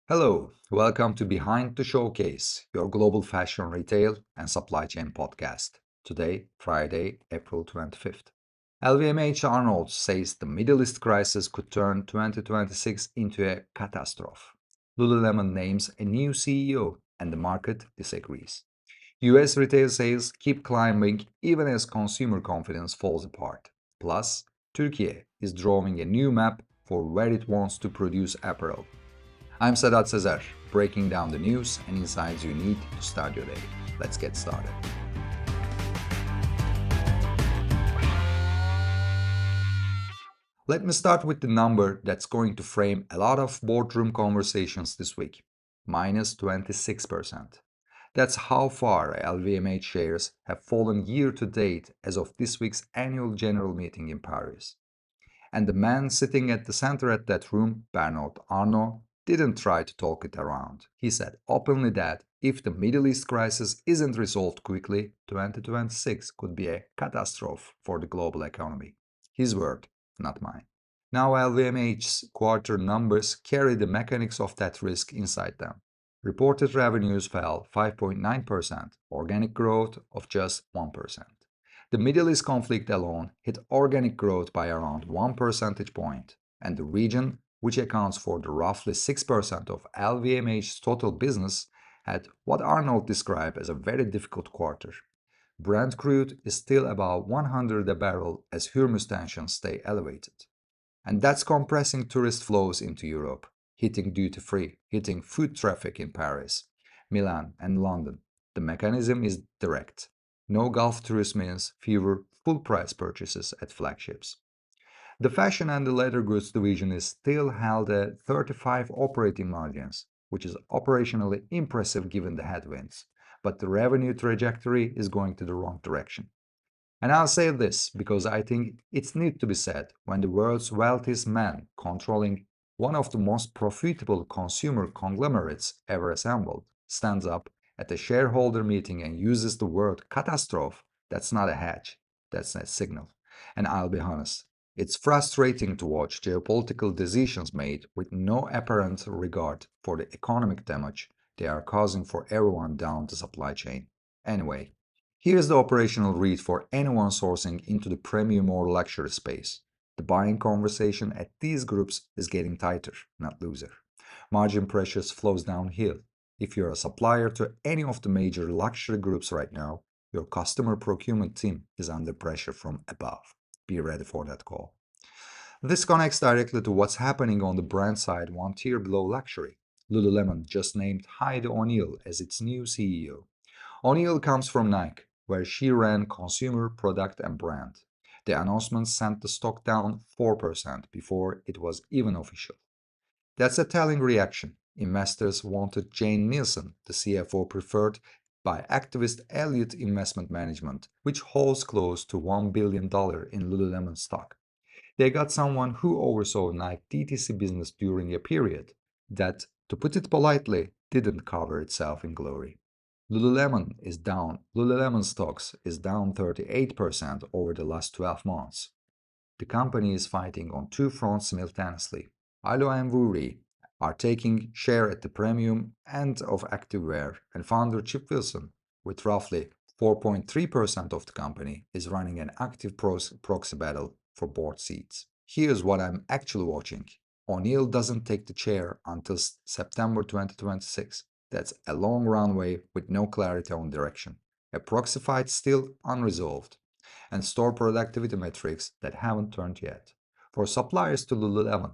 Hello, welcome to Behind the Showcase, your global fashion retail and supply chain podcast. Today, Friday, April 25th. LVMH Arnault says the Middle East crisis could turn 2026 into a catastrophe. Lululemon names a new CEO and the market disagrees. US retail sales keep climbing even as consumer confidence falls apart. Plus, Turkiye is drawing a new map for where it wants to produce apparel. I'm Sadat Sezer, breaking down the news and insights you need to start your day. Let's get started. Let me start with the number that's going to frame a lot of boardroom conversations this week minus 26%. That's how far LVMH shares have fallen year to date as of this week's annual general meeting in Paris. And the man sitting at the center of that room, Bernard Arnault, didn't try to talk it around. He said openly that if the Middle East crisis isn't resolved quickly, 2026 could be a catastrophe for the global economy. His word, not mine. Now LVMH's quarter numbers carry the mechanics of that risk inside them. Reported revenues fell 5.9%, organic growth of just 1%. The Middle East conflict alone hit organic growth by around 1 percentage point, and the region, which accounts for the roughly 6% of LVMH's total business, had what Arnold described as a very difficult quarter. Brent crude is still about 100 a barrel as Hormuz tensions stay elevated. And that's compressing tourist flows into Europe, hitting duty-free, hitting foot traffic in Paris, Milan, and London. The mechanism is direct. No Gulf tourist means fewer full-price purchases at flagships. The fashion and the leather goods division is still held at 35 operating margins, which is operationally impressive given the headwinds, but the revenue trajectory is going to the wrong direction. And I'll say this because I think it needs to be said when the world's wealthiest man controlling one of the most profitable consumer conglomerates ever assembled stands up at a shareholder meeting and uses the word catastrophe. That's not a hedge, that's a signal. And I'll be honest, it's frustrating to watch geopolitical decisions made with no apparent regard for the economic damage they are causing for everyone down the supply chain. Anyway, here's the operational read for anyone sourcing into the premium or luxury space. The buying conversation at these groups is getting tighter, not looser. Margin pressures flows downhill. If you're a supplier to any of the major luxury groups right now, your customer procurement team is under pressure from above. Be ready for that call. This connects directly to what's happening on the brand side one tier below luxury. Lululemon just named Heidi O'Neill as its new CEO. O'Neill comes from Nike, where she ran consumer, product, and brand. The announcement sent the stock down 4% before it was even official. That's a telling reaction. Investors wanted Jane Nielsen, the CFO preferred by activist Elliott Investment Management, which holds close to $1 billion in Lululemon stock. They got someone who oversaw Nike DTC business during a period that, to put it politely, didn't cover itself in glory. Lululemon stocks is down 38% over the last 12 months. The company is fighting on two fronts simultaneously. Alo and Wuri are taking share at the premium end of activewear, and founder Chip Wilson, with roughly 4.3% of the company, is running an active proxy battle for board seats. Here's what I'm actually watching. O'Neill doesn't take the chair until September 2026. That's a long runway with no clarity on direction. A proxy fight still unresolved, and store productivity metrics that haven't turned yet. For suppliers to Lululemon,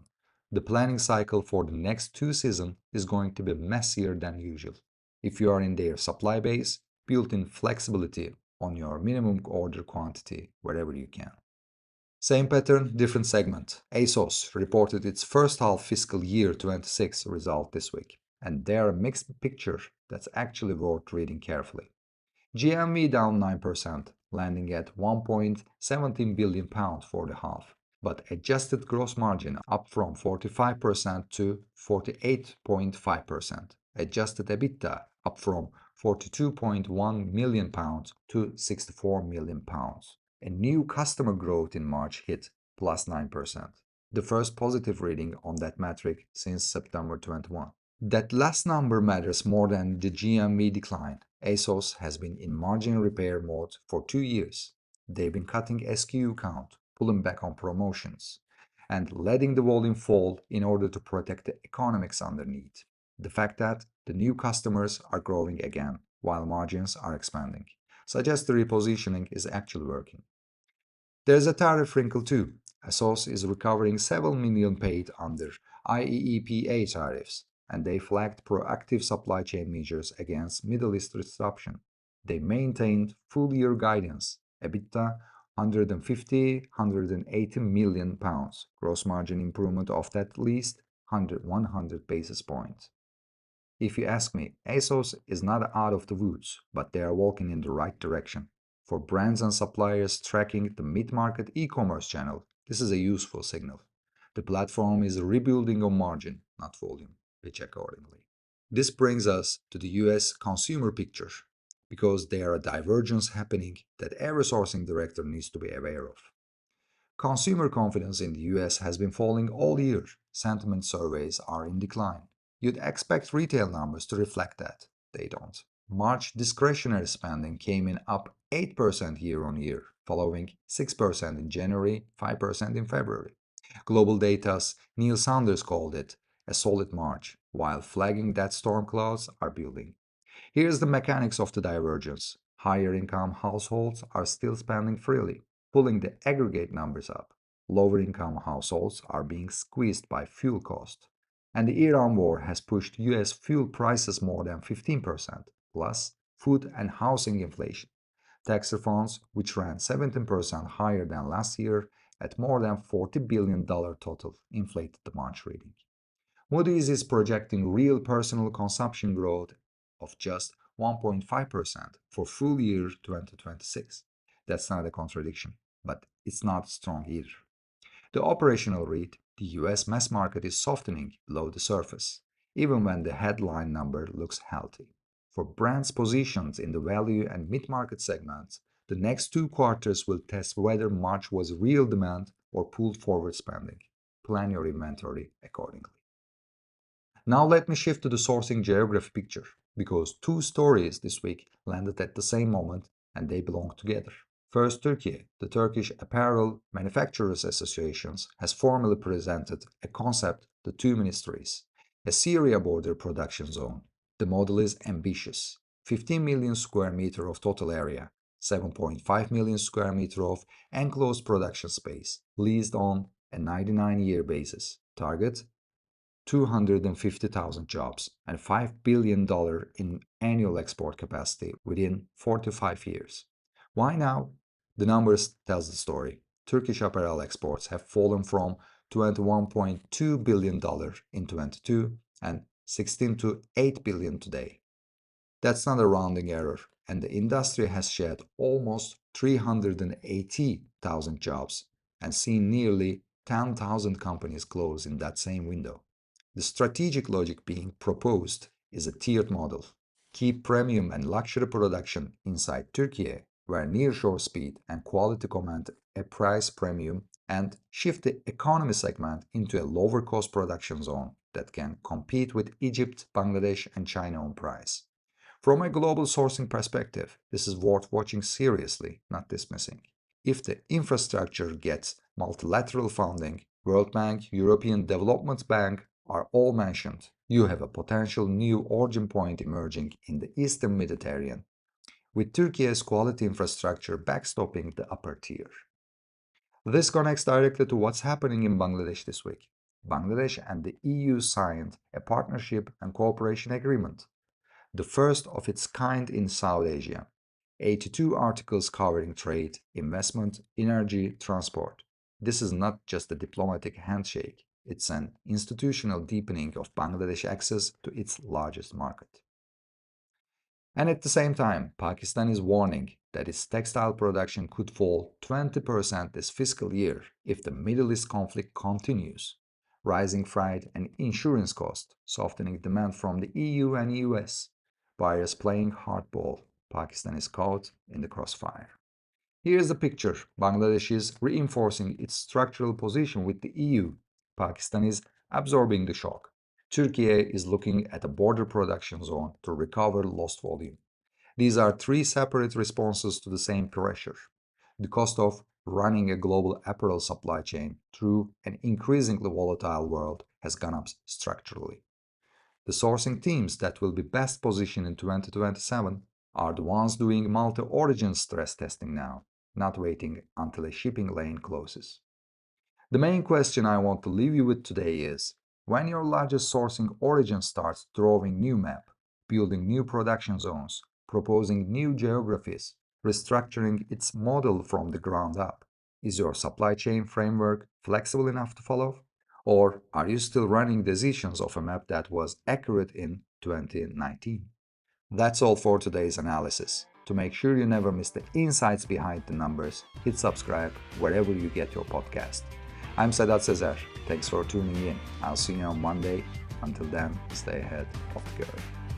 the planning cycle for the next two seasons is going to be messier than usual. If you are in their supply base, built in flexibility on your minimum order quantity wherever you can. Same pattern, different segment. ASOS reported its first half fiscal year 26 result this week, and they're a mixed picture that's actually worth reading carefully. GMV down 9%, landing at £1.17 billion for the half, but adjusted gross margin up from 45% to 48.5%. Adjusted EBITDA up from £42.1 million to £64 million. And new customer growth in March hit plus 9%, the first positive reading on that metric since September 21. That last number matters more than the GMV decline. ASOS has been in margin repair mode for 2 years. They've been cutting SKU count, pulling back on promotions, and letting the volume fall in order to protect the economics underneath. The fact that the new customers are growing again while margins are expanding suggests the repositioning is actually working. There's a tariff wrinkle too. ASOS is recovering several million paid under IEEPA tariffs, and they flagged proactive supply chain measures against Middle East disruption. They maintained full-year guidance, EBITDA 180 million pounds, gross margin improvement of at least 100 basis points. If you ask me, ASOS is not out of the woods, but they are walking in the right direction. For brands and suppliers tracking the mid-market e-commerce channel, this is a useful signal. The platform is rebuilding on margin, not volume. Pitch accordingly. This brings us to the US consumer picture, because there are divergences happening that every sourcing director needs to be aware of. Consumer confidence in the US has been falling all year. Sentiment surveys are in decline. You'd expect retail numbers to reflect that. They don't. March discretionary spending came in up 8% year on year, following 6% in January, 5% in February. Global Data's Neil Sanders called it a solid March, while flagging that storm clouds are building. Here's the mechanics of the divergence. Higher income households are still spending freely, pulling the aggregate numbers up. Lower income households are being squeezed by fuel cost. And the Iran war has pushed US fuel prices more than 15%, plus food and housing inflation. Tax refunds, which ran 17% higher than last year at more than $40 billion total, inflated the March reading. Moody's is projecting real personal consumption growth of just 1.5% for full year 2026. That's not a contradiction, but it's not strong either. The operational read, the US mass market is softening below the surface, even when the headline number looks healthy. For brands positioned in the value and mid-market segments, the next 2 quarters will test whether March was real demand or pulled forward spending. Plan your inventory accordingly. Now let me shift to the sourcing geography picture, because two stories this week landed at the same moment and they belong together. First, Turkiye, the Turkish Apparel Manufacturers Associations, has formally presented a concept to two ministries, a Syria border production zone. The model is ambitious: 15 million square meter of total area, 7.5 million square meter of enclosed production space, leased on a 99-year basis. Target 250,000 jobs and $5 billion in annual export capacity within 4 to 5 years. Why now? The numbers tells the story. Turkish apparel exports have fallen from $21.2 billion in 22 and 16 to 8 billion today. That's not a rounding error, and the industry has shed almost 380,000 jobs and seen nearly 10,000 companies close in that same window. The strategic logic being proposed is a tiered model. Keep premium and luxury production inside Turkey, where nearshore speed and quality command a price premium, and shift the economy segment into a lower cost production zone that can compete with Egypt, Bangladesh, and China on price. From a global sourcing perspective, this is worth watching seriously, not dismissing. If the infrastructure gets multilateral funding, World Bank, European Development Bank are all mentioned, you have a potential new origin point emerging in the Eastern Mediterranean, with Turkey's quality infrastructure backstopping the upper tier. This connects directly to what's happening in Bangladesh this week. Bangladesh and the EU signed a partnership and cooperation agreement, the first of its kind in South Asia. 82 articles covering trade, investment, energy, transport. This is not just a diplomatic handshake, it's an institutional deepening of Bangladesh access to its largest market. And at the same time, Pakistan is warning that its textile production could fall 20% this fiscal year if the Middle East conflict continues. Rising freight and insurance costs, softening demand from the EU and US. Buyers playing hardball. Pakistan is caught in the crossfire. Here's the picture. Bangladesh is reinforcing its structural position with the EU. Pakistan is absorbing the shock. Turkiye is looking at a border production zone to recover lost volume. These are three separate responses to the same pressure. The cost of running a global apparel supply chain through an increasingly volatile world has gone up structurally. The sourcing teams that will be best positioned in 2027 are the ones doing multi-origin stress testing now, not waiting until a shipping lane closes. The main question I want to leave you with today is, when your largest sourcing origin starts drawing new map, building new production zones, proposing new geographies, restructuring its model from the ground up, is your supply chain framework flexible enough to follow? Or are you still running decisions of a map that was accurate in 2019? That's all for today's analysis. To make sure you never miss the insights behind the numbers, hit subscribe wherever you get your podcast. I'm Sedat Sezer. Thanks for tuning in. I'll see you on Monday. Until then, stay ahead of the curve.